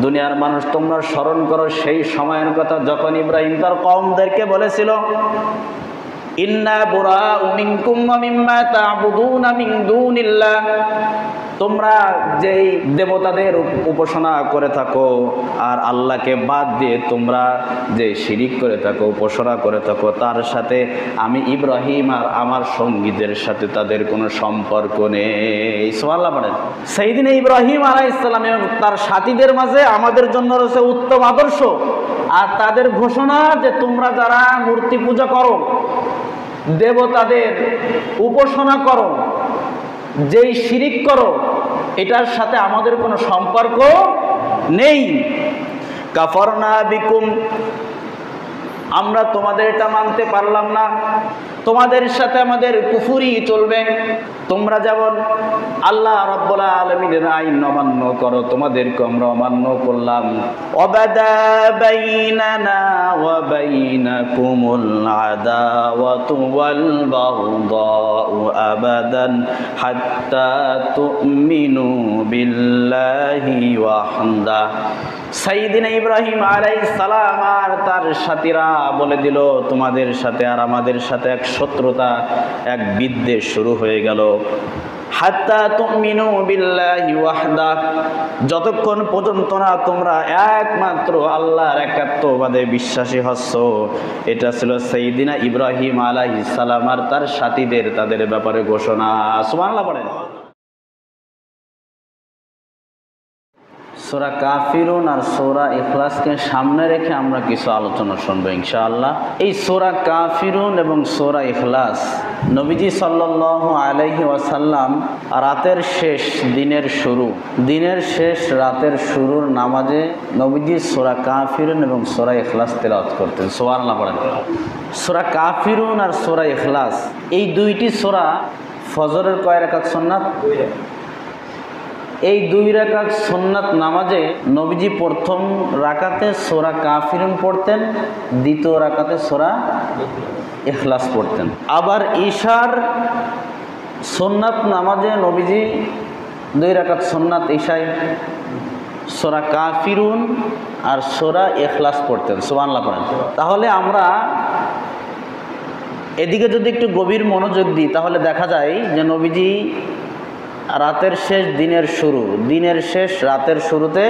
দুনিয়ার মানুষ তোমরা স্মরণ করো সেই সময়ের কথা যখন ইব্রাহিম তার কওমদেরকে বলেছিল, ইন্না বুরাউ মিনকুম ওয়া মিম্মা তা'বুদুনা মিন দুনিল্লাহ, তোমরা যেই দেবতাদের উপাসনা করে থাকো আর আল্লাহকে বাদ দিয়ে তোমরা যে শিরিক করে থাকো, উপাসনা করে থাকো, তার সাথে আমি ইব্রাহিম আর আমার সঙ্গীদের সাথে তাদের কোনো সম্পর্ক নেই। সুবহানাল্লাহ বলেন। সাইয়েদিনা ইব্রাহিম আলাইহিস সালাম এবং তার সাথীদের মাঝে আমাদের জন্য রয়েছে উত্তম আদর্শ। আর তাদের ঘোষণা যে তোমরা যারা মূর্তি পূজা করো, দেবতাদের উপাসনা করো, যেই শিরিক করো, এটার সাথে আমাদের কোনো সম্পর্ক নেই। কাফারনা বিকুম, আমরা তোমাদের এটা মানতে পারলাম না, তোমাদের সাথে আমাদের কুফরি চলবে। তোমরা যেমন আল্লাহ রাব্বুল আলামিনের আইন অমান্য করো, তোমাদেরকে আমরা অমান্য করলাম। ওয়াবাদা বাইনানা ওয়া বাইনাকুমুল আদাওয়াতু ওয়াল বাগদাউ আবাদান হাত্তা তুমিনু বিল্লাহি ওয়াহদা। সাইয়েদিনা ইব্রাহিম আলাইহিস সালাম আর তার সাথীরা বলে দিল, তোমাদের সাথে আর আমাদের সাথে এক শত্রুতা, এক বিদ্বেষ শুরু হয়ে গেল। হাত্তা তুমিনু বিল্লাহি ওয়াহদা, যতক্ষণ পর্যন্ত না তোমরা একমাত্র আল্লাহর একাত্মবাদে বিশ্বাসী হচ্ছ। এটা ছিল সাইয়েদিনা ইব্রাহিম আলাইহিস সালাম আর তার সাথীদের তাদের ব্যাপারে ঘোষণা। সুবহানাল্লাহ পড়েন। সূরা কাফিরুন আর সূরা ইখলাসকে সামনে রেখে আমরা কিছু আলোচনা শুনবো ইনশাআল্লাহ। এই সূরা কাফিরুন এবং সূরা ইখলাস নবীজি সাল্লাল্লাহু আলাইহি ওয়াসাল্লাম রাতের শেষ দিনের শুরু, দিনের শেষ রাতের শুরুর নামাজে নবীজি সূরা কাফিরুন এবং সূরা ইখলাস তেলাওয়াত করতেন। সুবহানাল্লাহ পড়েন। সূরা কাফিরুন আর সূরা ইখলাস এই দুইটি সূরা ফজরের কয় রাকাত সুন্নাত? এই 2 রাকাত সুন্নাত নামাজে নবীজি প্রথম রাকাতে সূরা কাফিরুন পড়তেন, দ্বিতীয় রাকাতে সূরা ইখলাস পড়তেন। আবার ঈশার সুন্নাত নামাজে নবীজি 2 রাকাত সুন্নাত ঈশায় সূরা কাফিরুন আর সূরা ইখলাস পড়তেন। সুবহানাল্লাহ পড়েন। তাহলে আমরা এদিকে যদি একটু গভীর মনোযোগ দিই তাহলে দেখা যায় যে নবীজি রাতের শেষ দিনের শুরু, দিনের শেষ রাতের শুরুতে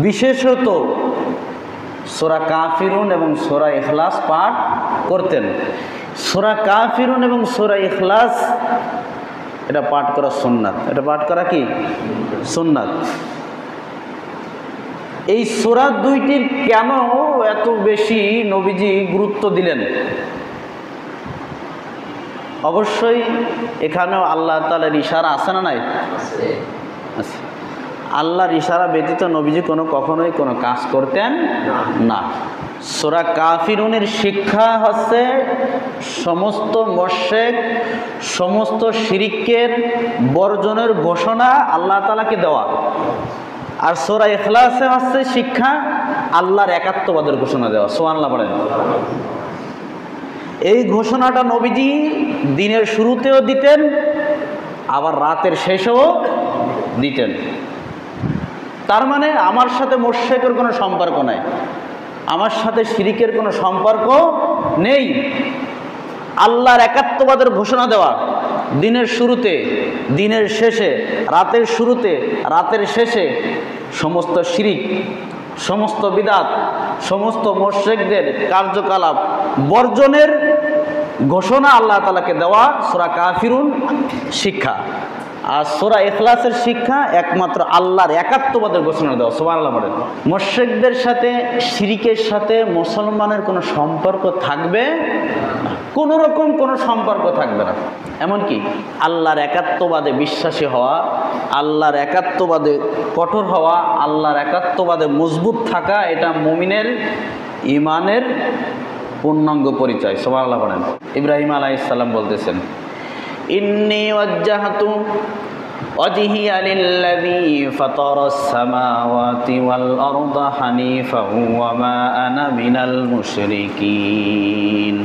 বিশেষত সূরা কাফিরুন এবং সূরা ইখলাস পাঠ করতেন। সূরা কাফিরুন এবং সূরা ইখলাস এটা পাঠ করা সুন্নাত। এটা পাঠ করা কি সুন্নাত। এই সূরা দুইটির কেন এত বেশি নবীজি গুরুত্ব দিলেন? অবশ্যই এখানেও আল্লাহ তাআলার ইশারা আছে না নাই? আছে। আল্লাহর ইশারা ব্যতীত নবীজি কখনোই কোনো কাজ করতেন না। সূরা কাফিরুনের শিক্ষা হচ্ছে সমস্ত মুশরিক, সমস্ত শিরকের বর্জনের ঘোষণা আল্লাহ তাআলাকে দেওয়া। আর সূরা ইখলাসে হচ্ছে শিক্ষা আল্লাহর একাত্মবাদের ঘোষণা দেওয়া। সুবহানাল্লাহ বলেন। এই ঘোষণাটা নবীজি দিনের শুরুতেও দিতেন, আবার রাতের শেষেও দিতেন। তার মানে আমার সাথে মুশরিকের কোনো সম্পর্ক নাই, আমার সাথে শিরকের কোনো সম্পর্ক নেই। আল্লাহর একাত্মবাদের ঘোষণা দেওয়া দিনের শুরুতে, দিনের শেষে, রাতের শুরুতে, রাতের শেষে সমস্ত শিরিক, সমস্ত বিদআত, সমস্ত মুশরিকদের কার্যকলাপ বর্জনের ঘোষণা আল্লাহ তাআলাকে দেওয়া সূরা কাফিরুন শিক্ষা। আর সূরা ইখলাসের শিক্ষা একমাত্র আল্লাহর একাত্মবাদের ঘোষণা দেওয়া। সুবহানাল্লাহ বলেন। মুশরিকদের সাথে, শিরকের সাথে মুসলমানের কোনো সম্পর্ক থাকবে না, কোনো রকম কোনো সম্পর্ক থাকবে না। এমনকি আল্লাহর একাত্মবাদে বিশ্বাসী হওয়া, আল্লাহর একাত্মবাদে কঠোর হওয়া, আল্লাহর একাত্মবাদে মজবুত থাকা, এটা মুমিনের ঈমানের পূর্ণাঙ্গ পরিচয়। সুবহানাল্লাহ বলেন। ইব্রাহিম আলাইহিস সালাম বলতেছেন, ইন্নী ওয়াজ্জাহতু ওয়াজহিয়া লিল্লাযী ফাতারাস সামাওয়াতি ওয়াল আরদা হানিফাও ওয়া মা আনা মিনাল মুশরিকিন।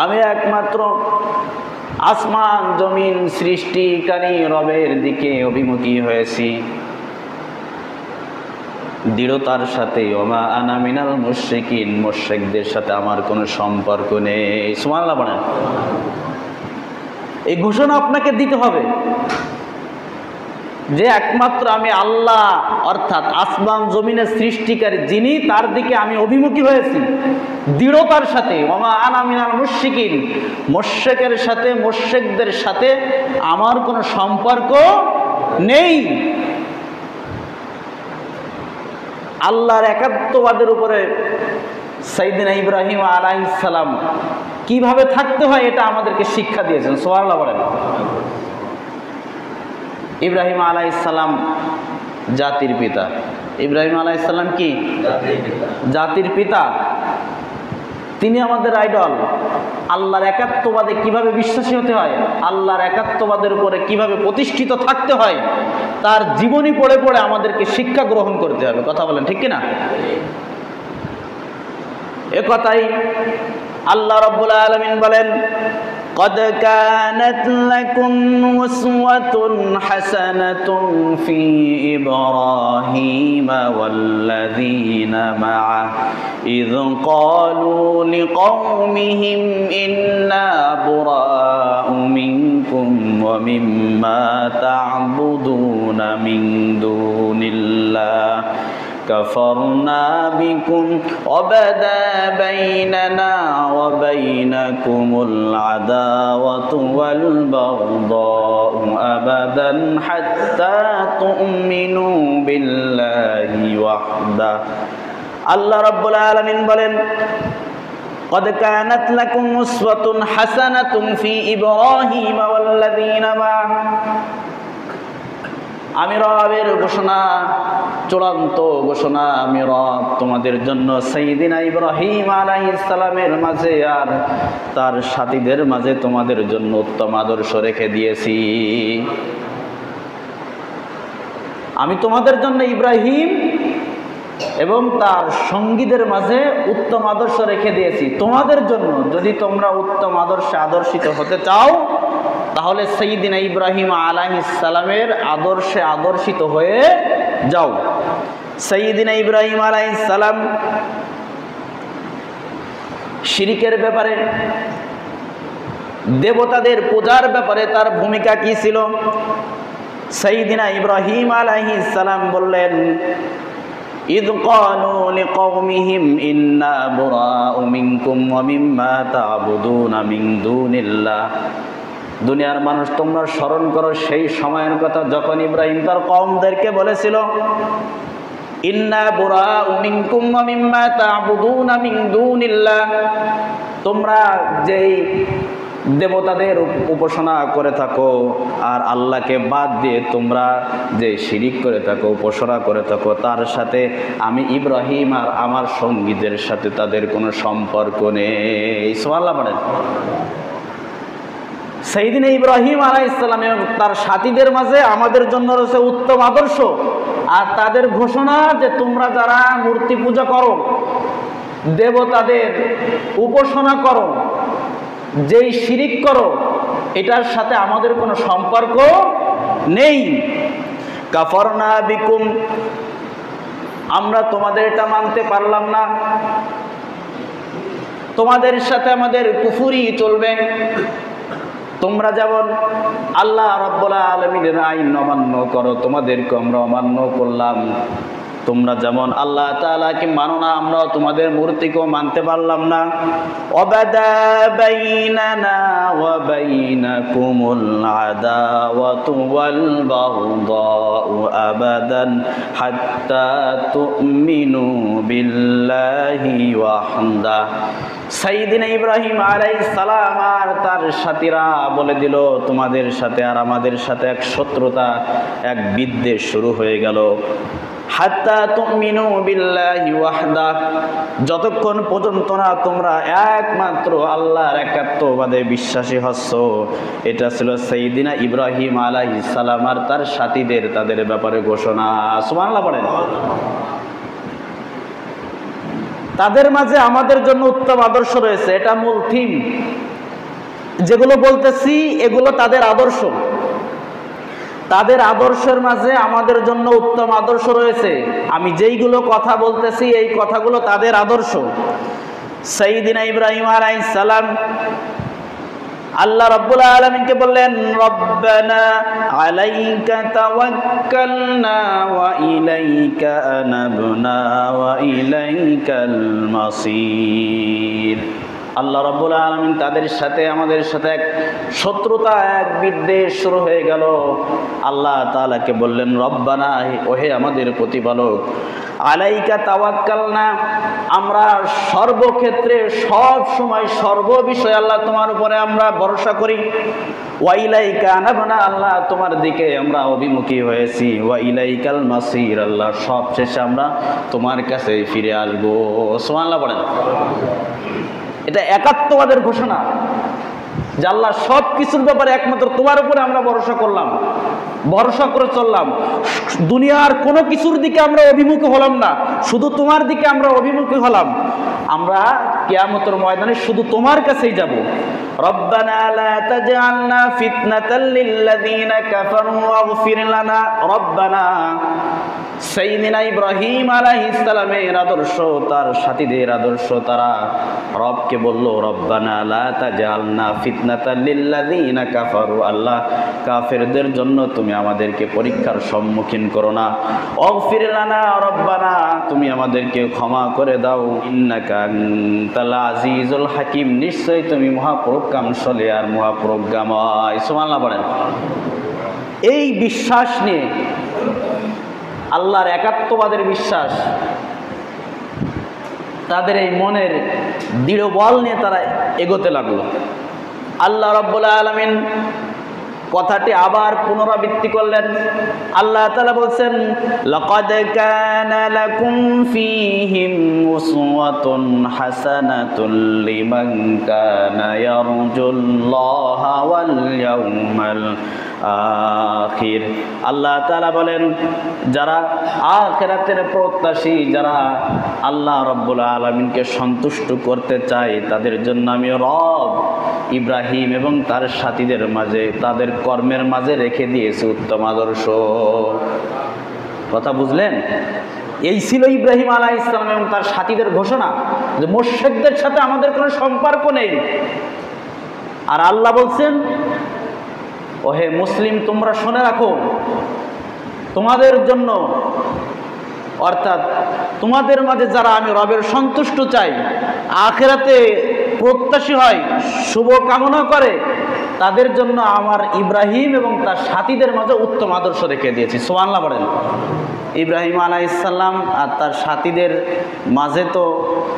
আমি একমাত্র আসমান জমিন সৃষ্টিকারী রবের দিকে অভিমুখী হয়েছি। দৃঢ়তার সাথে, ওমা আনা মিনাল মুশরিকিন, মুশরিকদের সাথে আমার কোনো সম্পর্ক নেই। সুবহানাল্লাহ বলেন। এই ঘোষণা আপনাকে দিতে হবে যে একমাত্র আমি আল্লাহ, অর্থাৎ আসমান জমিনের সৃষ্টিকারী যিনি, তার দিকে আমি অভিমুখী হয়েছি দৃঢ়তার সাথে। ওমা আনা মিনাল মুশরিকিন, মুশরিকের সাথে, মুশরিকদের সাথে আমার কোনো সম্পর্ক নেই। আল্লাহর একাত্মবাদের উপরে সাইয়েদনা ইব্রাহিম আলাইহিস সালাম কিভাবে থাকতে হয় এটা আমাদেরকে শিক্ষা দিয়েছেন। সুবহানাল্লাহ বলেন। ইব্রাহিম আলাইহিস সালাম জাতির পিতা। ইব্রাহিম আলাইহিস সালাম কি? জাতির পিতা। তিনি আমাদের আইডল। আল্লাহর একাত্মবাদে কিভাবে বিশ্বাসী হতে হয়, আল্লাহর একাত্মবাদের উপরে কিভাবে প্রতিষ্ঠিত থাকতে হয়, তার জীবনী পড়ে পড়ে আমাদেরকে শিক্ষা গ্রহণ করতে হবে। কথা বলেন, ঠিক কিনা? এ কথাই আল্লাহ রাব্বুল আলামিন বলেন, قد كانت لكم أسوة حسنة في إبراهيم والذين معه إذ قالوا لقومهم إنا براء منكم ومما تعبدون من دون الله كفرنا بكم وبدا بيننا وبينكم العداوة والبغضاء أبدا حتى تؤمنوا بالله وحده। আল্লাহ রাব্বুল আলামিন বলেন, قد كانت لكم أسوة حسنة في إبراهيم والذين معه। আমি রবের ঘোষণা, চূড়ান্ত ঘোষণা, আমি রব তোমাদের জন্য সাইয়েদিনা ইব্রাহিম আলাইহিস সালামের মাঝে আর তার সাথীদের মাঝে তোমাদের জন্য উত্তম আদর্শ রেখে দিয়েছি। আমি তোমাদের জন্য ইব্রাহিম এবং তার সঙ্গীদের মাঝে উত্তম আদর্শ রেখে দিয়েছি তোমাদের জন্য। যদি তোমরা উত্তম আদর্শে আদর্শিত হতে চাও তাহলে সাইয়েদিনা ইব্রাহিম আলাইহিস সালামের আদর্শে আদর্শিত হয়ে যাও। সাইয়েদিনা ইব্রাহিম আলাইহিস সালাম শিরকের ব্যাপারে, দেবতাদের পূজার ব্যাপারে তার ভূমিকা কি ছিল? সাইয়েদিনা ইব্রাহিম আলাইহিস সালাম বললেন, إذ قالوا لقومهم إنا براء منكم ومما تعبدون من دون الله। দুনিয়ার মানুষ, তোমরা স্মরণ করো সেই সময়ের কথা যখন ইব্রাহিম তার কওমদেরকে বলেছিল, ইন্না বুরাউ মিনকুম ওয়া মিম্মা তা'বুদুনা মিন দুনিল্লাহ, তোমরা যেই দেবতাদের উপাসনা করে থাকো আর আল্লাহকে বাদ দিয়ে তোমরা যে শিরিক করে থাকো, উপাসনা করে থাকো, তার সাথে আমি ইব্রাহিম আর আমার সঙ্গীদের সাথে তাদের কোনো সম্পর্ক নেই। সুবহানাল্লাহ বলেন। সাইয়েদিনা ইব্রাহিম আলাইহিস সালাম এবং তার সাথীদের মাঝে আমাদের জন্য রয়েছে উত্তম আদর্শ। আর তাদের ঘোষণা যে তোমরা যারা মূর্তি পূজা করো, দেবতাদের উপাসনা করো, যেই শিরিক করো, এটার সাথে আমাদের কোনো সম্পর্ক নেই। কাফারনা বিকুম, আমরা তোমাদের এটা মানতে পারলাম না, তোমাদের সাথে আমাদের কুফরি চলবে। তোমরা যেমন আল্লাহ রাব্বুল আলামিনের আইন অমান্য করো, তোমাদেরকে আমরা অমান্য করলাম। তোমরা যেমন আল্লাহ তাআলাকে মানো না, আমরাও তোমাদের মূর্তিকেও মানতে পারলাম না। ওয়াবাদা বাইনানা ওয়া বাইনাকুমুল আদাওয়াতু ওয়াল বাগদাউ আবাদান হাত্তা তুমিনু বিল্লাহি ওয়াহদা। সাইয়েদিনা ইব্রাহিম আলাইহিস সালাম আর তার সাথীরা বলে দিল, তোমাদের সাথে আর আমাদের সাথে এক শত্রুতা, এক বিদ্বেষ শুরু হয়ে গেল। হাত্তা তুমিনু বিল্লাহি ওয়াহদা, যতক্ষণ পর্যন্ত না তোমরা একমাত্র আল্লাহর একাত্মবাদে বিশ্বাসী হচ্ছ। এটা ছিল সাইয়েদিনা ইব্রাহিম আলাইহিস সালাম আর তার সাথীদের তাদের ব্যাপারে ঘোষণা। সুবহানাল্লাহ বলেন। তাদের মাঝে আমাদের জন্য উত্তম আদর্শ রয়েছে, এটা মূল থিম। যেগুলো বলতেছি এগুলো তাদের আদর্শ। তাদের আদর্শের মাঝে আমাদের জন্য উত্তম আদর্শ রয়েছে। আমি যেইগুলো কথা বলতেছি এই কথাগুলো তাদের আদর্শ। সাইয়্যিদিনা ইব্রাহিম আলাইহিস সালাম আল্লাহ রাব্বুল আলামিনকে বললেন, রব্বানা আলাইকা তাওয়াক্কালনা ওয়া ইলাইকা আনাবনা ওয়া ইলাইকাল মাসির। আল্লাহ রাব্বুল আলামিন তাদের সাথে আমাদের সাথে এক শত্রুতা, এক বিদ্বেষ শুরু হয়ে গেল। আল্লাহ তাআলাকে বললেন, রব্বানা, ওহে আমাদের প্রতিপালক, আলাইকা তাওয়াক্কালনা, আমরা সর্বক্ষেত্রে সব সময় সর্ব বিষয়ে আল্লাহ তোমার উপরে আমরা ভরসা করি। ওয়া ইলাইকা আনাবনা, আল্লাহ তোমার দিকে আমরা অভিমুখী হয়েছি। ওয়া ইলাইকাল মাসির, আল্লাহ সব শেষে আমরা তোমার কাছে ফিরে আসবো। সুবহানাল্লাহ বলেন। এটা একাত্মবাদের ঘোষণা যে আল্লাহ সব কিছুর ব্যাপারে একমাত্র তোমার উপরে আমরা ভরসা করলাম, ভরসা করে চললাম। দুনিয়ার কোনো কিছুর দিকে আমরা অভিমুখী হলাম না, শুধু তোমার দিকে আমরা অভিমুখী হলাম। আমরা কিয়ামতের ময়দানে শুধু তোমার কাছেই যাব। রব্বানা লা তাজআলনা ফিতনাতাল লিল্লাযীনা কাফারু ওয়াগফির লানা। রব্বানা, সাইয়্যিদিনা ইব্রাহিম আলাইহিস সালামের আদর্শ, তার সাথীদের আদর্শ, তারা রবকে বলল, রব্বানা লা তাজআলনা ফিতনাতাল লিল্লাযীনা কাফারু, আল্লাহ কাফেরদের জন্য তুমি আমাদেরকে পরীক্ষার সম্মুখীন করো না। ওয়াগফির লানা রব্বানা, তুমি আমাদেরকে ক্ষমা করে দাও। ইন্নাকা আনতাল আজিজুল হাকিম, নিশ্চয়ই তুমি মহাপরাক্রমশালী আর মহাপ্রজ্ঞাময়। সুবহানাল্লাহ বলেন। এই বিশ্বাস নিয়ে, আল্লাহর একাত্মবাদের বিশ্বাস, তাদের এই মনের দৃঢ় বল নিয়ে তারা এগোতে লাগলো। আল্লাহ রাব্বুল আলামিন কথাটি আবার পুনরাবৃত্তি করলেন। আল্লাহ তাআলা বলছেন, লাকাদ কানা লাকুম ফীহিম উসওয়াতুন হাসানাতুল লিমান কানা ইয়ারজুল্লাহা ওয়াল ইয়াউমাল আখির। আল্লাহ তাআলা বলেন, যারা আখিরাতের প্রত্যাশী, যারা আল্লাহ রাব্বুল আলামিনকে সন্তুষ্ট করতে চায়, তাদের জন্য আমি রব ইব্রাহিম এবং তার সাথীদের মাঝে, তাদের কর্মের মাঝে রেখে দিয়েছে উত্তম আদর্শ। কথা বুঝলেন? এই ছিল ইব্রাহিম আলাইহিস সালাম এবং তার সাথীদের ঘোষণা যে মুশরিকদের সাথে আমাদের কোনো সম্পর্ক নেই। আর আল্লাহ বলছেন, ওহে মুসলিম, তোমরা শুনে রাখো, তোমাদের জন্য, অর্থাৎ তোমাদের মাঝে যারা আমি রবের সন্তুষ্ট চাই, আখিরাতে প্রত্যাশী হয়, শুভ কামনা করে, তাদের জন্য আমার ইব্রাহিম এবং তার সাথীদের মাঝে উত্তম আদর্শ রেখে দিয়েছি। সুবহানাল্লাহ বলেন। ইব্রাহিম আলাইহিস সালাম আর তার সাথীদের মাঝে তো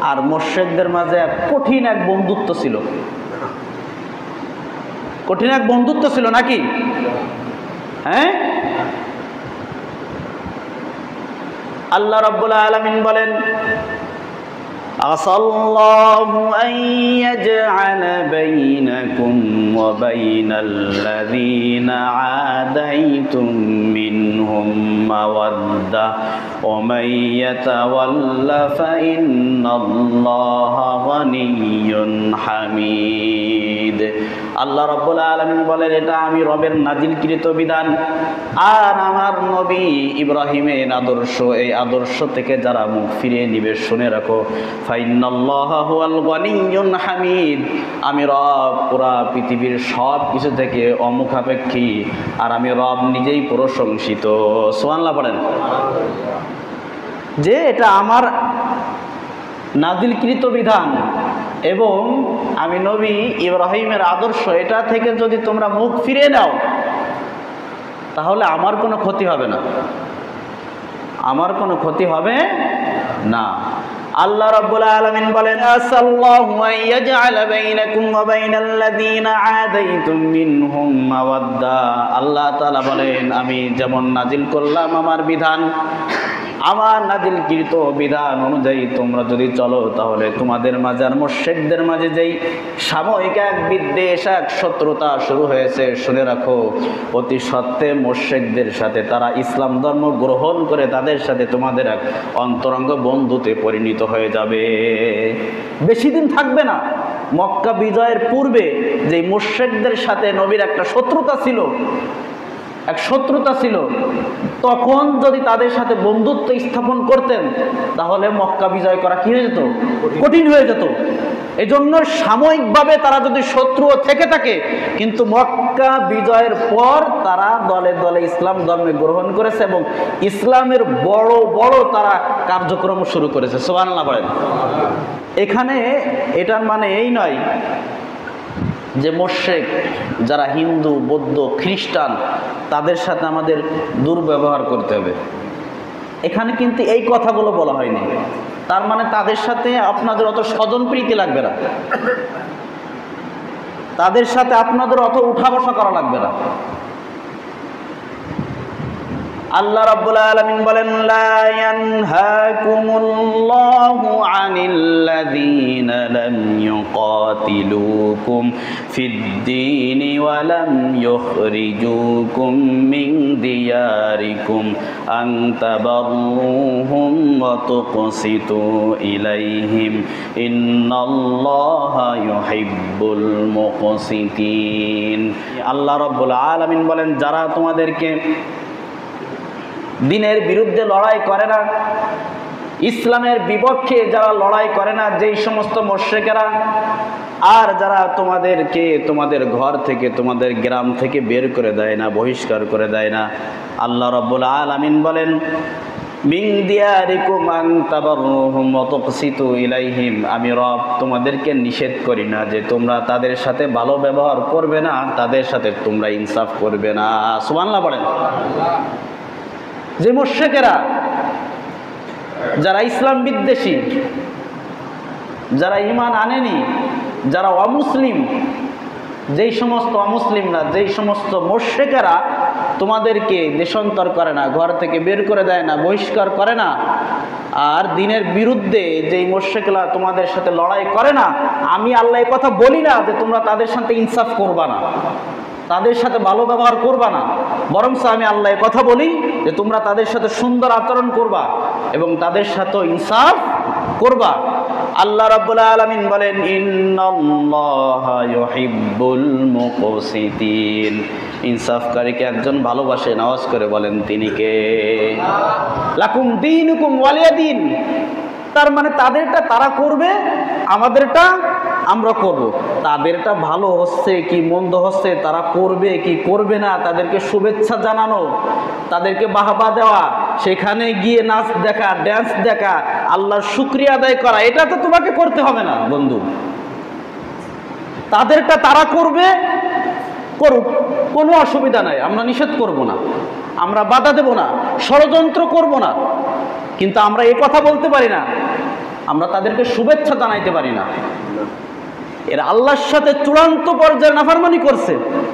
আর মুশরিকদের মাঝে কঠিন এক বন্ধুত্ব ছিল, কঠিন এক বন্ধুত্ব ছিল নাকি? হ্যাঁ, আল্লাহ রাব্বুল আলামিন বলেন, আসাল্লাহু আন ইয়াজআলা বাইনাকুম ওয়া বাইনাল্লাযীনা আদাইতুম মিনহুম মাওয়াদ্দা ওয়া মান ইয়াতাওয়াল্লা ফাইন্নাল্লাহা গানিয়্যুন হামিদ। আল্লাহ রাব্বুল আলামিন বলেন, এটা আমি রবের নাজিলকৃত বিধান আর আমার নবী ইব্রাহিমের আদর্শ। এই আদর্শ থেকে যারা মুখ ফিরিয়ে নিবে, শুনে রাখো, ফাইন্নাল্লাহা হুয়াল গানিয়্যুন হামিদ, আমি রব পুরা পৃথিবীর সব কিছু থেকে অমুখাপেক্ষী, আর আমি রব নিজেই প্রশংসিত। সুবহানাল্লাহ বলেন। যে এটা আমার নাজিলকৃত বিধান এবং আমি নবী ইব্রাহিমের আদর্শ, এটা থেকে যদি তোমরা মুখ ফিরিয়ে নাও তাহলে আমার কোনো ক্ষতি হবে না, আমার কোনো ক্ষতি হবে না। আল্লাহ রাব্বুল আলামিন বলেন, আসাল্লাহু আন ইয়াজআলা বাইনাকুম ওয়া বাইনাল্লাযীনা আদাইতুম মিনহুম মাওয়াদ্দা। আল্লাহ তাআলা বলেন, আমি যেমন নাজিল করলাম আমার বিধান, আমার নাজিলকৃত বিধান অনুযায়ী তোমরা যদি চলো, তাহলে তোমাদের মাঝে আর মুশরিকদের মাঝে যেই সাময়িক এক বিদ্বেষ, এক শত্রুতা শুরু হয়েছে, শুনে রাখো, অতি সত্ত্বে মুশরিকদের সাথে তারা ইসলাম ধর্ম গ্রহণ করে তাদের সাথে তোমাদের এক অন্তরঙ্গ বন্ধুতে পরিণত হয়ে যাবে। বেশি দিন থাকবে না। মক্কা বিজয়ের পূর্বে যে মুশরিকদের সাথে নবীর একটা শত্রুতা ছিল, এক শত্রুতা ছিল, তখন যদি তাদের সাথে বন্ধুত্ব স্থাপন করতেন তাহলে মক্কা বিজয় করা কি হয়ে যেত? কঠিন হয়ে যেত। এজন্য সাময়িকভাবে তারা যদি শত্রুও থেকে থাকে, কিন্তু মক্কা বিজয়ের পর তারা দলে দলে ইসলাম ধর্মে গ্রহণ করেছে এবং ইসলামের বড় বড় তারা কার্যক্রম শুরু করেছে। সুবহানাল্লাহ বলেন। এখানে এটার মানে এই নয় যে মুশরিক যারা হিন্দু, বৌদ্ধ, খ্রিস্টান তাদের সাথে আমাদের দুর্ব্যবহার করতে হবে, এখানে কিন্তু এই কথাগুলো বলা হয়নি। তার মানে তাদের সাথে আপনাদের অত স্বজন প্রীতি লাগবে না, তাদের সাথে আপনাদের অত উঠা বসা করা লাগবে না। আল্লাহ রাব্বুল আলামিন বলেন, লা ইয়ানহাকুমুল্লাহু আনিল্লাযীনা লাম ইউকাতিলুকুম ফিদ-দীনি ওয়া লাম ইউখরিজুকুম মিন দিয়ারিকুম আন তাবাররুহুম ওয়া তুকসিতু ইলাইহিম ইন্নাল্লাহা ইউহিব্বুল মুকসিতিন। আল্লাহ রাব্বুল আলামিন বলেন, যারা তোমাদেরকে দ্বীনের বিরুদ্ধে লড়াই করে না, ইসলামের বিপক্ষে যারা লড়াই করে না, যেই সমস্ত মুশরিকেরা, আর যারা তোমাদেরকে তোমাদের ঘর থেকে তোমাদের গ্রাম থেকে বের করে দেয় না, বহিষ্কার করে দেয় না, আল্লাহ রাব্বুল আলামিন বলেন, মিন দিয়ারিকুম আন তাবাররুহুম ওয়া তুকসিতু ইলাইহিম, আমি রব তোমাদেরকে নিষেধ করি না যে তোমরা তাদের সাথে ভালো ব্যবহার করবে না, তাদের সাথে তোমরা ইনসাফ করবে না। সুবহানাল্লাহ বলেন। যে মুশরিকেরা, যারা ইসলাম বিদ্বেষী, যারা ঈমান আনেনি, যারা অমুসলিম, যেই সমস্ত অমুসলিমরা, যেই সমস্ত মুশরিকেরা তোমাদেরকে দেশান্তর করে না, ঘর থেকে বের করে দেয় না, বহিষ্কার করে না, আর দ্বীনের বিরুদ্ধে যেই মুশরিকরা তোমাদের সাথে লড়াই করে না, আমি আল্লাহ এই কথা বলি না যে তোমরা তাদের সাথে ইনসাফ করবা না, তাদের সাথে ভালো ব্যবহার করবা না, বরং আমি আল্লাহ কথা বলি যে তোমরা তাদের সাথে সুন্দর আচরণ করবা এবং তাদের সাথে ইনসাফ করবা। আল্লাহ রাব্বুল আলামিন বলেন, ইন্নাল্লাহা ইউহিব্বুল মুকসিতিন, ইনসাফকারীকে একজন ভালোবাসেন। আওয়াজ করে বলেন তিনি কে? লাকুম দীনুকুম ওয়ালিয়া দীন। তার মানে তাদেরটা তারা করবে, আমাদেরটা আমরা করব। তাদেরটা ভালো হচ্ছে কি মন্দ হচ্ছে, তারা করবে কি করবে না, তাদেরকে শুভেচ্ছা জানানো, তাদেরকে বাহবা দেওয়া, সেখানে গিয়ে নাচ দেখা, ড্যান্স দেখা, আল্লাহর শুকরিয়া আদায় করা, এটা তো তোমাকে করতে হবে না বন্ধু। তাদেরটা তারা করবে, করুক, কোনো অসুবিধা নাই, আমরা নিষেধ করব না, আমরা বাধা দেব না, ষড়যন্ত্র করব না। কিন্তু আমরা এই কথা বলতে পারি না, আমরা তাদেরকে শুভেচ্ছা জানাইতে পারি না। এরা আল্লাহর সাথে চূড়ান্ত পর্যায়ে নাফরমানি করছে,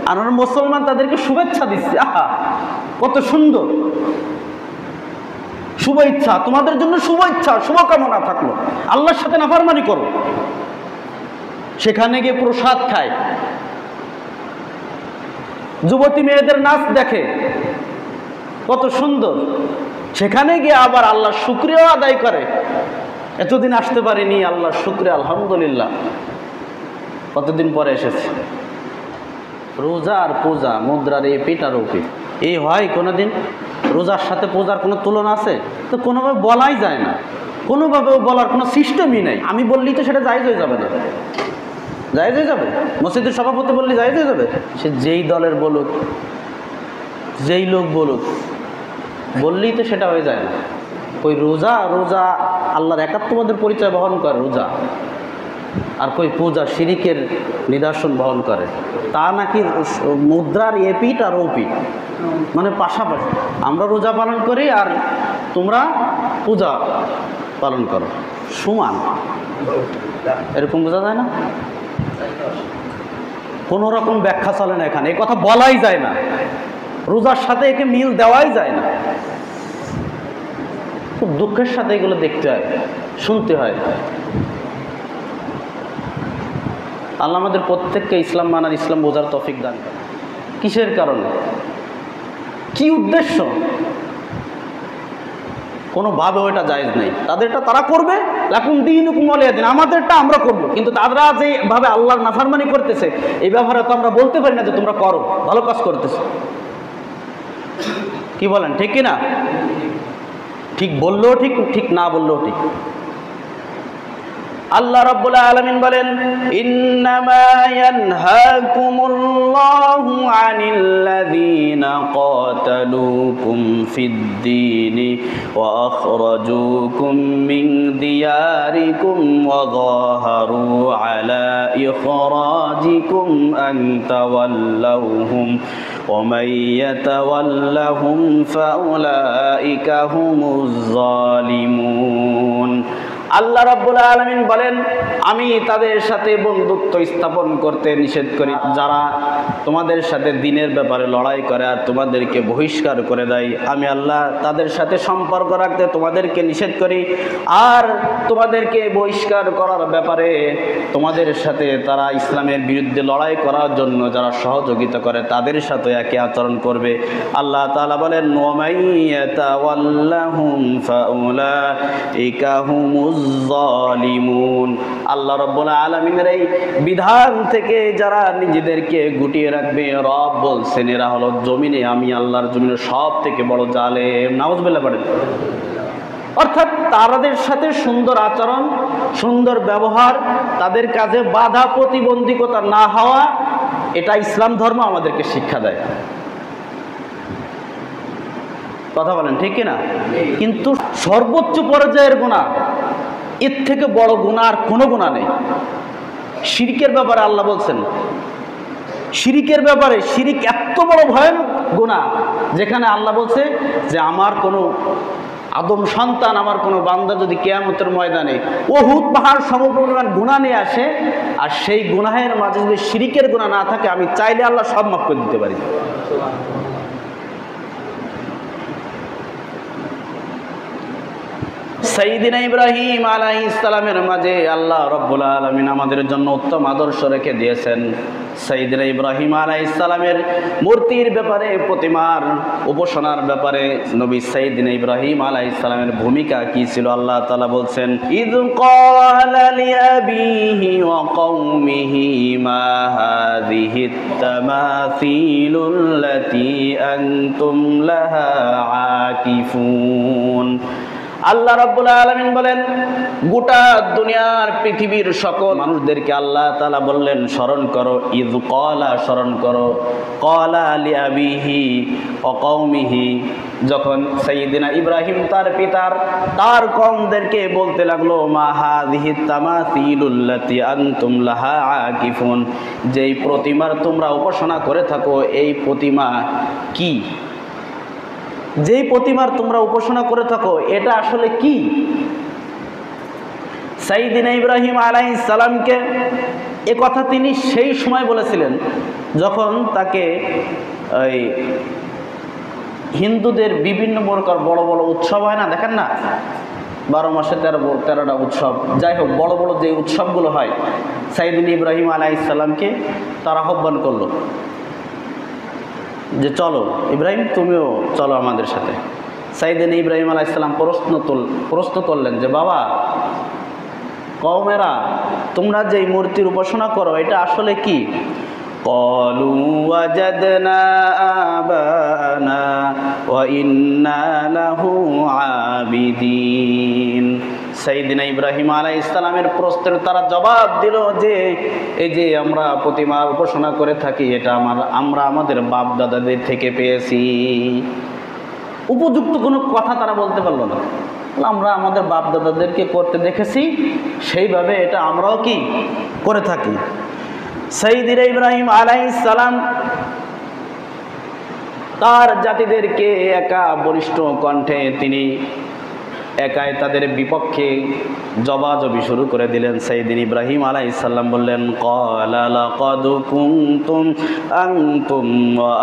আর মুসলমান তাদেরকে শুভেচ্ছা দিচ্ছে। আহা, কত সুন্দর শুভেচ্ছা, তোমাদের জন্য শুভেচ্ছা, শুভকামনা থাকলো। আল্লাহর সাথে নাফরমানি করো, সেখানে গিয়ে প্রসাদ খায়, যুবতী মেয়েদের নাচ দেখে, কত সুন্দর, সেখানে গিয়ে আবার আল্লাহর শুকরিয়া আদায় করে। এতদিন আসতে পারিনি, আল্লাহর শুকরিয়া, আলহামদুলিল্লাহ কতদিন পরে এসেছে। রোজা আর পূজা মুদ্রার এই পিঠ আর ওপিঠ, এই হয় কোনোদিন? রোজার সাথে পূজার কোনো তুলনা আছে? তো কোনোভাবে বলাই যায় না, কোনোভাবেও বলার কোনো সিস্টেমই নেই। আমি বললেই তো সেটা জায়েজ হয়ে যাবে না, জায়েজ হয়ে যাবে? মসজিদের সভাপতি বললে জায়েজ হয়ে যাবে? সে যেই দলের বলুক, যেই লোক বলুক, বললেই তো সেটা হয়ে যায় না। কই রোজা, রোজা আল্লাহর একাত্মবাদের পরিচয় বহন করে রোজা, আর কই পূজা শিরিকের নিদর্শন বহন করে। তা নাকি মুদ্রার এপিঠ আর ওপিঠ, মানে পাশাপাশি। আমরা রোজা পালন করি আর তোমরা পূজা পালন করো, সমান, এরকম বোঝা যায় না? কোনো রকম ব্যাখ্যা চলে না এখানে, এই কথা বলাই যায় না, রোজার সাথে একে মিল দেওয়াই যায় না। খুব দুঃখের সাথে এগুলো দেখতে হয়, শুনতে হয়। আল্লাহ আমাদের প্রত্যেককে ইসলাম মানার, ইসলাম বোঝার তৌফিক দান করেন। কিসের কারণে, কি উদ্দেশ্য, কোনোভাবে ওইটা জায়েজ নেই। তাদেরটা তারা করবে, লাকুম দীনুকুম ওয়ালিয়া দীন, আমাদেরটা আমরা করব। কিন্তু তারা যেভাবে আল্লাহর নাফরমানি করতেছে, এই ব্যাপারে তো আমরা বলতে পারি না যে তোমরা করো, ভালো কাজ করতেছো। কি বলেন, ঠিক কিনা? ঠিক বললেও ঠিক, ঠিক না বললেও ঠিক। আল্লাহ রাব্বুল আলামিন বলেন, ইন্নামা ইয়ানহাকুমুল্লাহু আনিল্লাযীনা ক্বাতালুকুম ফিদ-দীনি ওয়া আখরাজুকুম মিন দিয়ারিকুম ওয়া যাহারু আলা ইখরাজিকুম আন তাওয়াল্লাউহুম ওয়া মান ইয়াতাওয়াল্লাহুম ফাউলাইকা হুমুজ যালিমুন। আল্লাহ রাব্বুল আলামিন বলেন, আমি তাদের সাথে বন্ধুত্ব স্থাপন করতে নিষেধ করি যারা তোমাদের সাথে দ্বীনের ব্যাপারে লড়াই করে আর তোমাদেরকে বহিষ্কার করে দেয়। আমি আল্লাহ তাদের সাথে সম্পর্ক রাখতে তোমাদেরকে নিষেধ করি, আর তোমাদেরকে বহিষ্কার করার ব্যাপারে তোমাদের সাথে তারা ইসলামের বিরুদ্ধে লড়াই করার জন্য যারা সহযোগিতা করে তাদের সাথে একই আচরণ করবে। আল্লাহ তাআলা বলেন, ওয়া মান ইয়াতাওয়াল্লাহুম ফাউলাইকা হুমুজ জালিমুন। আল্লাহ রাব্বুল আলামিনের এই বিধান থেকে যারা নিজেদেরকে গুটিয়ে রাখবে, রব বলছেন এরা হলো জমিনে, আমি আল্লাহর জমিনে সব থেকে বড় জালেম। নাউজুবিল্লাহ পড়েন। অর্থাৎ তাদের সাথে সুন্দর আচরণ, সুন্দর ব্যবহার, তাদের কাজে বাধা প্রতিবন্ধকতা না হওয়া, এটা ইসলাম ধর্ম আমাদেরকে শিক্ষা দেয়। কথা বলেন, ঠিক কিনা? কিন্তু সর্বোচ্চ পর্যায়ের গুনাহ, এর থেকে বড় গুনাহ আর কোনো গুনাহ নেই। শিরকের ব্যাপারে আল্লাহ বলছেন, শিরিকের ব্যাপারে, শিরিক এত বড় ভয়ানক গুনাহ যেখানে আল্লাহ বলছে যে আমার কোনো আদম সন্তান, আমার কোনো বান্দা যদি কিয়ামতের ময়দানে উহুদ পাহাড় সমপরিমাণ গুনাহ নিয়ে আসে আর সেই গুনাহের মাঝে যদি শিরিকের গুনাহ না থাকে, আমি চাইলে আল্লাহ সব মাফ করে দিতে পারি। সাইয়্যিদিনা ইব্রাহিম আলাইহিস সালামের মাঝে আল্লাহ রাব্বুল আলামিন আমাদের জন্য উত্তম আদর্শ রেখে দিয়েছেন। সাইয়্যিদিনা ইব্রাহিম আলাইহিস সালামের মূর্তির ব্যাপারে, প্রতিমার উপাসনার ব্যাপারে নবী সাইয়্যিদিনা ইব্রাহিম আলাইহিস সালামের ভূমিকা কি ছিল আল্লাহ তাআলা বলছেন, ইয ক্বালা লিআবিহি ওয়া কওমিহি মা হাযিহিত তামাসিলুল্লাতী আনতুম লাহা আকিফুন। আল্লাহ রাব্বুল আলামিন বলেন, গোটা দুনিয়ার পৃথিবীর সকল মানুষদেরকে আল্লাহ তাআলা বললেন স্মরণ করো, ইয ক্বালা, স্মরণ করো, ক্বালা লিআবিহি ওয়া কওমিহি, যখন সাইয়্যিদিনা ইব্রাহিম তার পিতার তার কওমদেরকে বলতে লাগলো, মা হাযিহি তামাসিলুল্লাতী আনতুম লাহা আকিফুন, যেই প্রতিমার তোমরা উপাসনা করে থাকো এই প্রতিমা কি? যেই প্রতিমার তোমরা উপাসনা করে থাকো এটা আসলে কি? সাইয়্যিদিনা ইব্রাহিম আলাইহিস সালামকে এ কথা তিনি সেই সময় বলেছিলেন যখন তাকে ওই হিন্দুদের বিভিন্ন প্রকার বড় বড় উৎসব হয় না, দেখেন না, 12 মাসে 13টা উৎসব, যাই হোক বড় বড় যে উৎসবগুলো হয়, সাইয়্যিদিনা ইব্রাহিম আলাইহিস সালামকে তারা আহ্বান করলো যে চলো ইব্রাহিম, তুমিও চলো আমাদের সাথে। সাইয়্যিদিনা ইব্রাহিম আলাইহিস সালাম প্রশ্ন করলেন যে বাবা, কওমেরা তোমরা যে মূর্তির উপাসনা করো এটা আসলে কি? ক্বালু ওয়াজাদনা আবানা ওয়া ইন্না লাহু আবিদিন। সাইয়্যিদিনা ইব্রাহিম আলাইহিস সালামের প্রশ্নের তারা জবাব দিল যে এই যে আমরা প্রতিমার উপাসনা করে থাকি এটা আমরা আমাদের বাপ দাদাদের থেকে পেয়েছি। উপযুক্ত কোনো কথা তারা বলতে পারলো না। আমরা আমাদের বাপ দাদাদেরকে করতে দেখেছি, সেইভাবে এটা আমরাও কি করে থাকি। সাইয়্যিদিনা ইব্রাহিম আলাইহিস সালাম তার জাতিদেরকে একা বলিষ্ঠ কণ্ঠে তিনি একাই তাদের বিপক্ষে জবাজবি শুরু করে দিলেন। সাইয়্যিদিনা ইব্রাহিম আলাইহিস সালাম বললেন, ক্বালা লাকাদ কুনতুম আনতুম ওয়া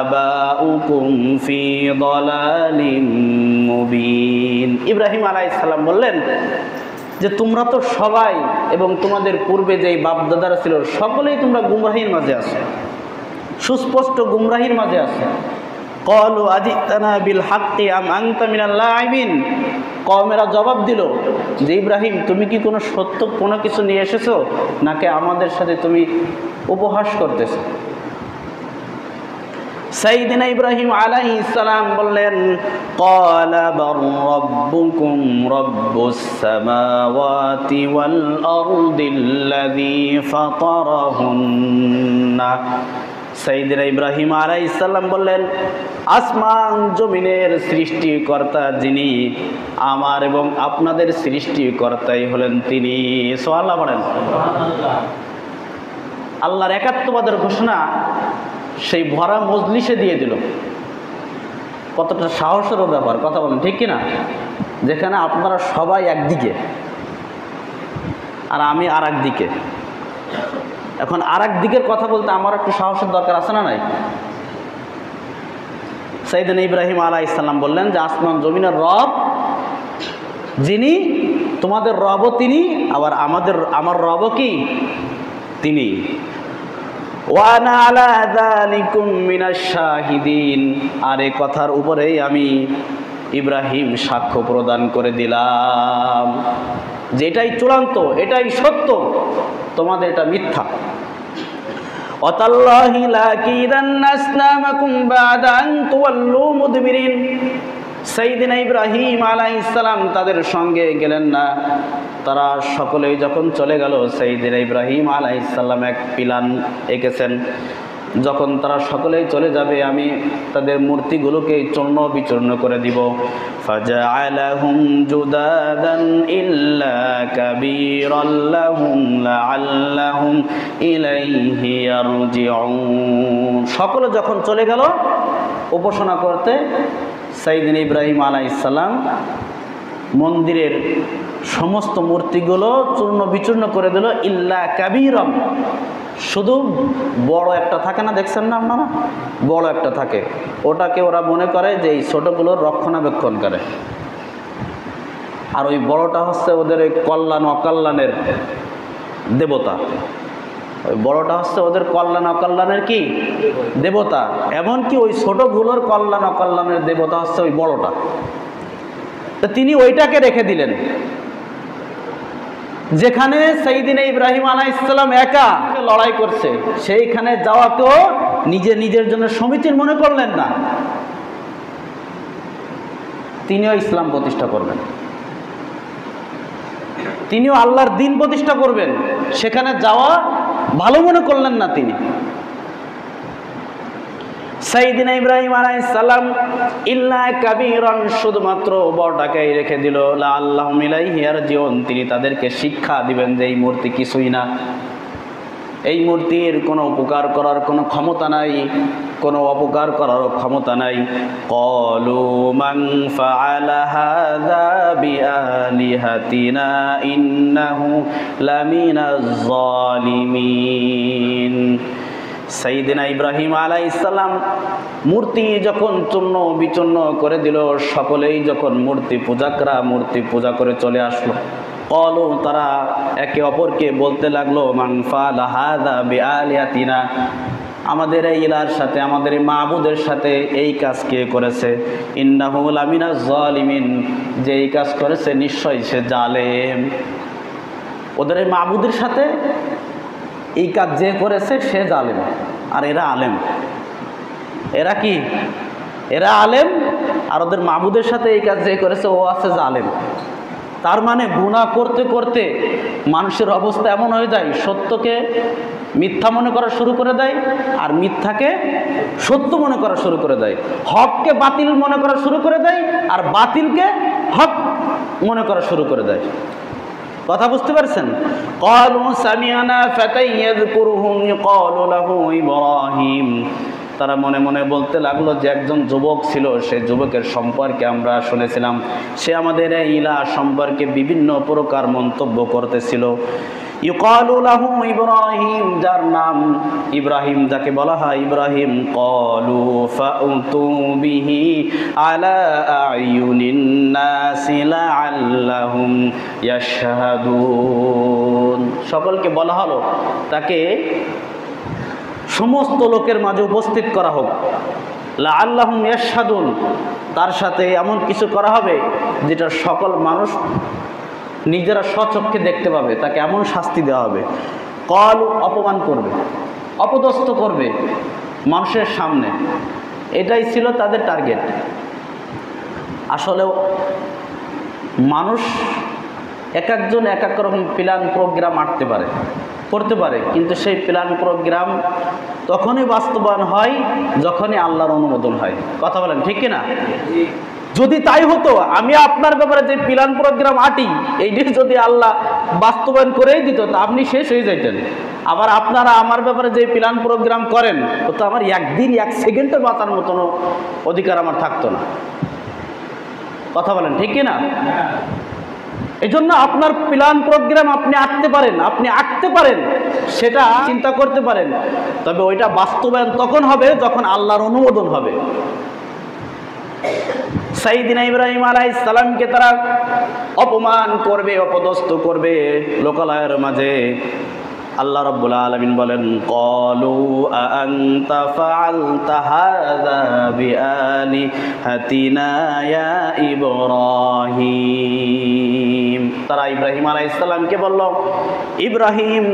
আবাউকুম ফি দালালিম মুবিন। ইব্রাহিম আলাইহিস সালাম বললেন যে তোমরা তো সবাই এবং তোমাদের পূর্বে যেই বাপদাদারা ছিল সকলেই তোমরা গুমরাহির মাঝে আছো, সুস্পষ্ট গুমরাহির মাঝে আছো। ক্বালু আজিতানা বিল হাক্কি আম আনতা মিনাল লাইবিন। কওমেরা জবাব দিল যে ইব্রাহিম, তুমি কি কোনো সত্য কোনো কিছু নিয়ে এসেছো নাকি আমাদের সাথে তুমি উপহাস করতেছো? সাইয়েদনা ইব্রাহিম আলাইহিস সালাম বললেন, ক্বালা বার রাব্বুকুম রাব্বুস সামাওয়াতি ওয়াল আরদিল্লাযী ফাতারাহুন্না। সাইয়েদনা ইব্রাহিম আলাইহিস সালাম বললেন, আসমান জমিনের সৃষ্টিকর্তা যিনি, আমার এবং আপনাদের সৃষ্টিকর্তাই হলেন তিনি। সুবহানাল্লাহ বলেন। আল্লাহর একাত্মবাদের ঘোষণা সেই ভরা মজলিসে দিয়ে দিল। কতটা সাহসেরও ব্যাপার, কথা বলেন ঠিক কিনা? যেখানে আপনারা সবাই একদিকে আর আমি আর একদিকে। এখন আর একদিকের কথা বলতে আমার একটু সাহসের দরকার আছে না নাই? সাইয়েদনা ইব্রাহিম আলাইহিস সালাম বললেন যে আসমান জমিনের রব যিনি, তোমাদের রবও তিনি, আবার আমার রবও কি তিনি। ওয়ানা আলা যালিকুম মিনাশ শাহিদিন, আর এই কথার উপরেই আমি ইব্রাহিম সাক্ষ্য প্রদান করে দিলাম যে এটাই চূড়ান্ত, এটাই সত্য, তোমাদের এটা মিথ্যা। ওয়াতাল্লাহি লাকিদান্না আসনামাকুম বা'দা আন তুওয়াল্লু মুদবিরিন। সাইয়েদনা ইব্রাহিম আলাইহিস সালাম তাদের সঙ্গে গেলেন না, তারা সকলেই যখন চলে গেল, সাইয়েদনা ইব্রাহিম আলাইহিস সালাম এক প্ল্যান এঁকেছেন, যখন তারা সকলেই চলে যাবে আমি তাদের মূর্তিগুলোকে চূর্ণ বিচূর্ণ করে দিব। ফাজআলাহুম জুদাদান ইল্লা কাবীরাল লাহুম লাআল্লাহুম ইলাইহি ইয়ারজিউন। সকলে যখন চলে গেল উপাসনা করতে, সাইয়েদনা ইব্রাহিম আলাইহিস সালাম মন্দিরের সমস্ত মূর্তিগুলো চূর্ণ বিচূর্ণ করে দিল, ইল্লা কাবীরাম, শুধু বড় একটা থাকে না, দেখছেন না আপনারা, বড় একটা থাকে, ওটাকে ওরা মনে করে যে এই ছোটগুলোর রক্ষণাবেক্ষণ করে, আর ওই বড়টা হচ্ছে ওদের ওই কল্যাণ অকল্যাণের দেবতা। ওই বড়টা হচ্ছে ওদের কল্যাণ অকল্যাণের কি দেবতা, এমনকি ওই ছোটগুলোর কল্যাণ অকল্যাণের দেবতা হচ্ছে ওই বড়টা। তো তিনি ওইটাকে রেখে দিলেন। যেখানে সাইয়েদনা ইব্রাহিম আলাইহিস সালাম একা লড়াই করছে, সেইখানে যাওয়াকেও নিজের জন্য সমীচীন মনে করলেন না। তিনিও ইসলাম প্রতিষ্ঠা করবেন, তিনিও আল্লাহর দ্বীন প্রতিষ্ঠা করবেন, সেখানে যাওয়া ভালো মনে করলেন না তিনি। সাইয়েদনা ইব্রাহিম আলাইহিস সালাম ইল্লা কাবীরান, শুধুমাত্র বড়টাকেই রেখে দিল, লাআল্লাহুম ইলাইহি ইয়ারজিউন, তিনি তাদেরকে শিক্ষা দিবেন যে এই মূর্তি কিছুই না, এই মূর্তির কোনো উপকার করার কোনো ক্ষমতা নাই, কোনো অপকার করারও ক্ষমতা নাই। ক্বালু মান ফাআলা হাযা বিআলিহাতিনা ইন্নাহু লামিনাজ যালিমিন। সাইয়েদনা ইব্রাহিম আলাইহিস সালাম মূর্তি যখন চূর্ণ বিচূর্ণ করে দিল, সকলেই যখন মূর্তি পূজাকরা মূর্তি পূজা করে চলে আসলো, ক্বালু, তারা একে অপরকে বলতে লাগলো, মান ফাআলা হাযা বিআলিহাতিনা, আমাদের এই ইলার সাথে, আমাদের এই মাবুদের সাথে এই কাজ কে করেছে, ইন্নাহু লামিনাজ যালিমিন, যে এই কাজ করেছে নিশ্চয়ই সে জালেম। ওদের এই মাবুদের সাথে এই কাজ যে করেছে সে জালেম, আর এরা আলেম। এরা কি? এরা আলেম, আর ওদের মাবুদের সাথে এই কাজ যে করেছে ও আছে জালেম। তার মানে গুনাহ করতে করতে মানুষের অবস্থা এমন হয়ে যায়, সত্যকে মিথ্যা মনে করা শুরু করে দেয়, আর মিথ্যাকে সত্য মনে করা শুরু করে দেয়, হককে বাতিল মনে করা শুরু করে দেয়, আর বাতিলকে হক মনে করা শুরু করে দেয়। কথা বুঝতে পারছেন? ক্বালু সামি'না ফাতান ইয়াযকুরুহুম ইউকালু লাহু ইব্রাহিম, তারা মনে মনে বলতে লাগলো যে একজন যুবক ছিল, সেই যুবকের সম্পর্কে আমরা শুনেছিলাম, সে আমাদের এই ইলাহ সম্পর্কে বিভিন্ন প্রকার মন্তব্য করতেছিল। ইউকালু লাহু ইব্রাহিম, যার নাম ইব্রাহিম, যাকে বলা হয় ইব্রাহিম। ক্বালু ফাউতু বিহি আলা আয়ুনিন নাসি লাআল্লাহুম ইয়াশহাদুন, সকলকে বলা হলো তাকে সমস্ত লোকের মাঝে উপস্থিত করা হোক, লাআল্লাহুম ইয়াশহাদুন, তার সাথে এমন কিছু করা হবে যেটা সকল মানুষ নিজেরা স্বচক্ষে দেখতে পাবে, তাকে এমন শাস্তি দেওয়া হবে। ক্বালু, অপমান করবে, অপদস্থ করবে মানুষের সামনে। এটাই ছিল তাদের টার্গেট। আসলে মানুষ এক একজন এক এক রকম প্ল্যান প্রোগ্রাম আঁকতে পারে, করতে পারে, কিন্তু সেই প্ল্যান প্রোগ্রাম তখনই বাস্তবায়ন হয় যখনই আল্লাহর অনুমোদন হয়। কথা বলেন ঠিক কিনা? যদি তাই হতো, আমি আপনার ব্যাপারে যে প্ল্যান প্রোগ্রাম আঁটি এইটি যদি আল্লাহ বাস্তবায়ন করেই দিত তা আপনি শেষ হয়ে যাইতেন। আবার আপনারা আমার ব্যাপারে যে প্ল্যান প্রোগ্রাম করেন ও তো আমার একদিন এক সেকেন্ডের বাঁচার মতন অধিকার আমার থাকতো না। কথা বলেন ঠিক কিনা? এই জন্য আপনার প্ল্যান প্রোগ্রাম আপনি আঁকতে পারেন, সেটা চিন্তা করতে পারেন, তবে ওইটা বাস্তবায়ন তখন হবে যখন আল্লাহর অনুমোদন হবে। সাইয়েদিনা ইব্রাহিম আলাইহিস সালামকে তারা অপমান করবে, অপদস্থ করবে লোকালয়ের মাঝে। আল্লাহ রাব্বুল আলামিন বলেন, ক্বালু আআনতা ফাআলতা হাযা বিআলিহাতিনা ইয়া ইব্রাহিম। তারা ইব্রাহিম আলাইহিস সালামকে বলল, ইব্রাহিম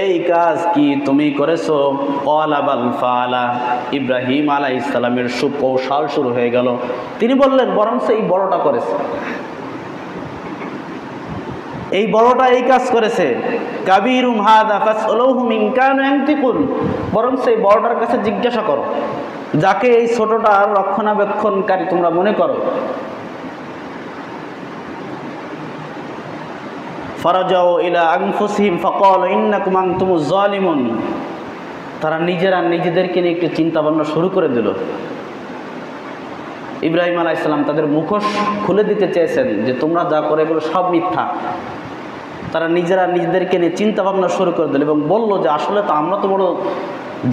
এই কাজ কি তুমি করেছো? ক্বালা বাল ফাআলা। ইব্রাহিম আলাইহিস সালামের সুকৌশল শুরু হয়ে গেল। তিনি বললেন, বরং এই বড়টা করেছে, এই বড়টা এই কাজ করেছে। কাবীরুম হাযা ফাসআলুহুম ইন কানু ইয়ানতিকুন। বরং সেই বড়টার কাছে জিজ্ঞাসা করো, যাকে এই ছোটটার রক্ষণাবেক্ষণকারী তোমরা মনে করো। ফারাজাউ ইলা আনফুসিহিম ফাকালু ইন্নাকুম আনতুমুজ জালিমুন। তারা নিজেরা নিজেদেরকে নিয়ে একটু চিন্তা ভাবনা শুরু করে দিল। ইব্রাহিম আলাইহিস সালাম তাদের মুখোশ খুলে দিতে চেয়েছেন যে তোমরা যা করে এগুলো সব মিথ্যা। তারা নিজেরা নিজেদেরকে নিয়ে চিন্তা ভাবনা শুরু করে দিল এবং বলল যে আসলে তো আমরা তো বড়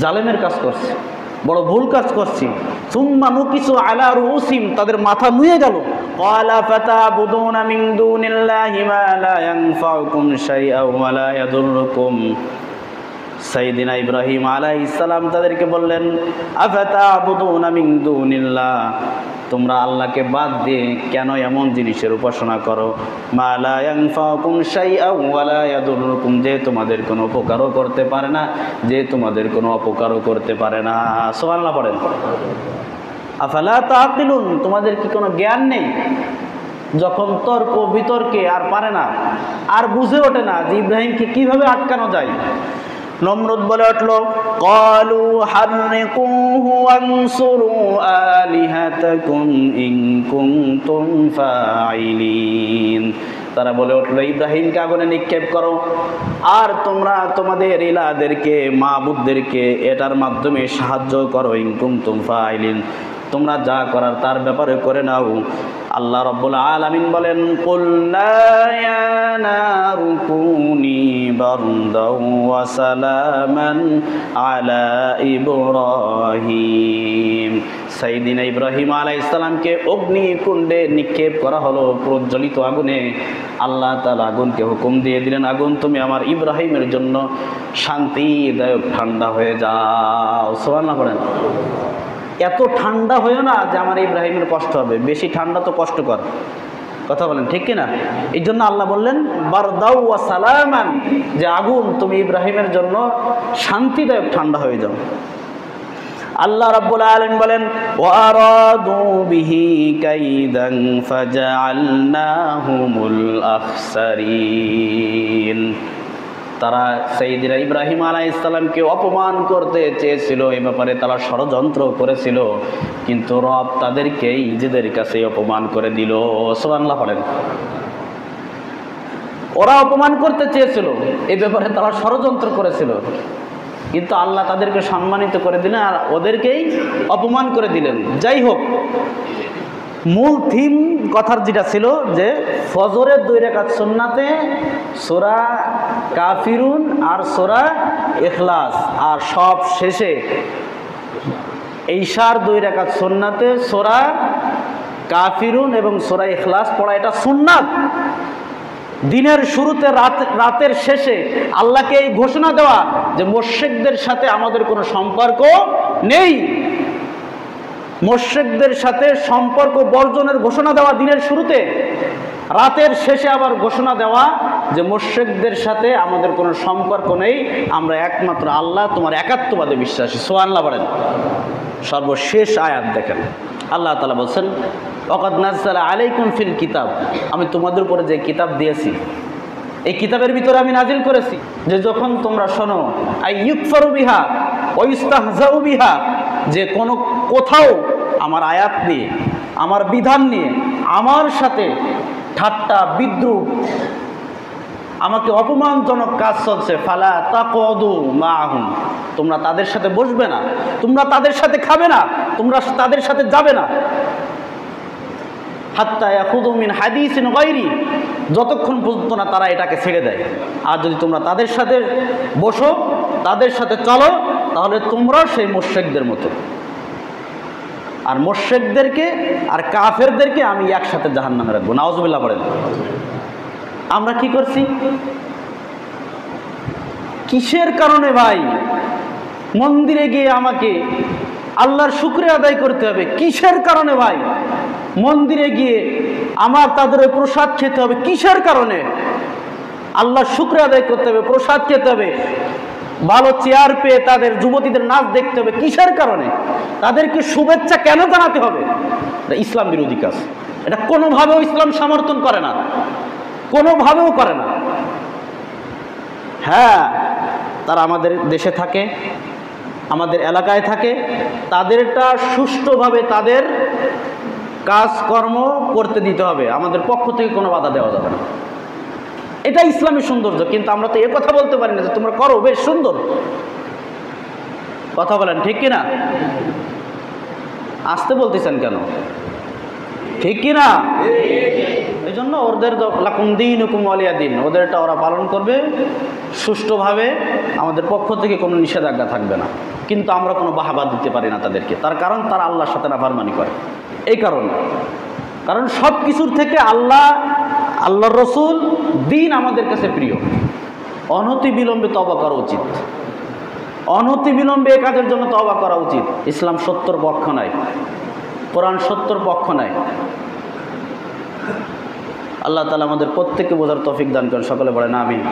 জালেমের কাজ করছি, বড় ভুল কাজ করছি। সুম্মা নুকিসু আলা রুউসিহিম, তাদের মাথা নুয়ে গেল। ক্বালা ফাতাবুদুনা মিন দুনিল্লাহি মা লা ইয়ানফাউকুম শাইআ ওয়া লা ইয়াদুররুকুম। সাইয়েদিনা ইব্রাহিম আলাইহিস সালাম তাদেরকে বললেন, আফাতাবুদুনা মিন দুনিল্লাহ, তোমরা আল্লাহকে বাদ দিয়ে কেন এমন জিনিসের উপাসনা করো? মা লা ইয়ানফাউকুম শাইআ ওয়া লা ইয়াদুররুকুম, যে তোমাদের কোনো উপকারও করতে পারে না, যে তোমাদের কোনো অপকারও করতে পারে না। সুবহানাল্লাহ পড়েন। আফালা তাআকিলুন, তোমাদের কি কোনো জ্ঞান নেই? যখন তর্ক বিতর্কে আর পারে না, আর বুঝে ওঠে না যে ইব্রাহিমকে কিভাবে আটকানো যায়, নমরুদ বলে উঠল, ক্বালু হাররিকুহু ওয়ানসুরু আলিহাতাকুম ইন কুনতুম ফাইলিন। তারা বলে উঠল, ইব্রাহিমকে আগুনে নিক্ষেপ করো, আর তোমরা তোমাদের ইলাহদেরকে, মাবুদদেরকে এটার মাধ্যমে সাহায্য করো। ইন কুনতুম ফাইলিন, তোমরা যা করার তার ব্যাপারে করে নাও। আল্লাহ রাব্বুল আলামিন বলেন, কুলনা ইয়া নারু কুনি বারদাও ওয়া সালামান আলা ইব্রাহিম। সাইয়েদিনা ইব্রাহিম আলাইহিস সালামকে অগ্নিকুণ্ডে নিক্ষেপ করা হলো, প্রজ্বলিত আগুনে। আল্লাহ তাআলা আগুনকে হুকুম দিয়ে দিলেন, আগুন তুমি আমার ইব্রাহিমের জন্য শান্তিদায়ক ঠান্ডা হয়ে যাও। সুবহানাল্লাহ পড়েন। এত ঠান্ডা হয়েও না যে আমার ইব্রাহিমের কষ্ট হবে, বেশি ঠান্ডা তো কষ্টকর। কথা বলেন ঠিক কিনা? এই জন্য আল্লাহ বললেন বারদাউ ওয়া সালামান, যে আগুন তুমি ইব্রাহিমের জন্য শান্তিদায়ক ঠান্ডা হয়ে যাও। আল্লাহ রাব্বুল আলামিন বলেন, ওয়া আরাদু বিহি কাইদান ফাজআলনাহুমুল আখসারিন। তারা সাইয়েদিনা ইব্রাহিম আলাইহিস সালামকে অপমান করতে চেয়েছিল, এই ব্যাপারে তারা ষড়যন্ত্র করেছিল, কিন্তু রব তাদেরকেই নিজেদের কাছে অপমান করে দিল। সুবহানাল্লাহ পড়েন। ওরা অপমান করতে চেয়েছিল, এই ব্যাপারে তারা ষড়যন্ত্র করেছিল, কিন্তু আল্লাহ তাদেরকে সম্মানিত করে দিলেন আর ওদেরকেই অপমান করে দিলেন। যাই হোক, মূল থিম কথার যেটা ছিল যে ফজরের 2 রাকাত সুন্নাতে সূরা কাফিরুন আর সূরা ইখলাস, আর সব শেষে ঈশার 2 রাকাত সুন্নাতে সূরা কাফিরুন এবং সূরা ইখলাস পড়া, এটা সুন্নাত। দিনের শুরুতে রাতের শেষে আল্লাহকে এই ঘোষণা দেওয়া যে মুশরিকদের সাথে আমাদের কোনো সম্পর্ক নেই, মুশরিকদের সাথে সম্পর্ক বর্জনের ঘোষণা দেওয়া দিনের শুরুতে। রাতের শেষে আবার ঘোষণা দেওয়া যে মুশরিকদের সাথে আমাদের কোনো সম্পর্ক নেই, আমরা একমাত্র আল্লাহ তোমার একাত্মবাদে বিশ্বাসী। সুবহানাল্লাহ বলেন। সর্বশেষ আয়াত দেখেন, আল্লাহ তাআলা বলছেন ওয়াকাদ নাযালা আলাইকুম ফিল কিতাব, আমি তোমাদের উপরে যে কিতাব দিয়েছি এই কিতাবের ভিতরে আমি নাজিল করেছি যে যখন তোমরা শোনো আইয়ুকফারু বিহা ওয়া ইস্তাহজাউ বিহা, যে কোনো কোথাও আমার আয়াত নিয়ে আমার বিধান নিয়ে আমার সাথে ঠাট্টা বিদ্রুপ আমাকে অপমানজনক কাজ চলছে, ফালা তাকউদু মাআহুম, তোমরা তাদের সাথে বসবে না, তোমরা তাদের সাথে খাবে না, তোমরা তাদের সাথে যাবে না, হাত্তা ইয়াখুযু মিন হাদিসিন গায়রি, যতক্ষণ পর্যন্ত না তারা এটাকে ছেড়ে দেয়। আর যদি তোমরা তাদের সাথে বসো, তাদের সাথে চলো, তাহলে তোমরা সেই মুশরিকদের মতো। আর মুশরিকদেরকে আর কাফেরদেরকে আমি একসাথে জাহান্নামে রাখবো। নাউজুবিল্লাহ বলেন। আমরা কি করছি? কিসের কারণে ভাই মন্দিরে গিয়ে আমাকে আল্লাহর শুকরিয়া আদায় করতে হবে? কিসের কারণে ভাই মন্দিরে গিয়ে আমার তাদের ওই প্রসাদ খেতে হবে? কিসের কারণে আল্লাহর শুকরিয়া আদায় করতে হবে, প্রসাদ খেতে হবে, ভালো চেয়ার পেয়ে তাদের যুবতীদের নাচ দেখতে হবে? কিসের কারণে? তাদেরকে শুভেচ্ছা কেন জানাতে হবে? এটা ইসলাম বিরোধী কাজ। এটা কোনোভাবেও ইসলাম সমর্থন করে না, কোনোভাবেও করে না। হ্যাঁ, তারা আমাদের দেশে থাকে, আমাদের এলাকায় থাকে, তাদেরটা সুষ্ঠুভাবে তাদের কাজকর্ম করতে দিতে হবে, আমাদের পক্ষ থেকে কোনো বাধা দেওয়া যাবে না। এটা ইসলামী সৌন্দর্য। কিন্তু আমরা তো এ কথা বলতে পারি না যে তোমরা করো, বেশ সুন্দর। কথা বলেন ঠিক কিনা? আসতে বলতেছেন কেন? ঠিক কিনা? এই জন্য ওদের লাকুম দীনুকুম ওয়ালিয়া দিন, ওদেরটা ওরা পালন করবে সুষ্ঠুভাবে, আমাদের পক্ষ থেকে কোনো নিষেধাজ্ঞা থাকবে না। কিন্তু আমরা কোনো বাহাবা দিতে পারি না তাদেরকে, তার কারণ তারা আল্লাহর সাথে নাফরমানি করে। এই কারণে, কারণ সব কিছুর থেকে আল্লাহর রসুল, দিন আমাদের কাছে প্রিয়। অনতি বিলম্বে তওবা করা উচিত, অনতি বিলম্বে এ কাজের জন্য তওবা করা উচিত। ইসলাম সত্যর পক্ষ নয়, কোরআন সত্যর পক্ষ নয়। আল্লাহ তাআলা আমাদের প্রত্যেককে বোঝার তৌফিক দান করেন। সকলে বলেন আমিন।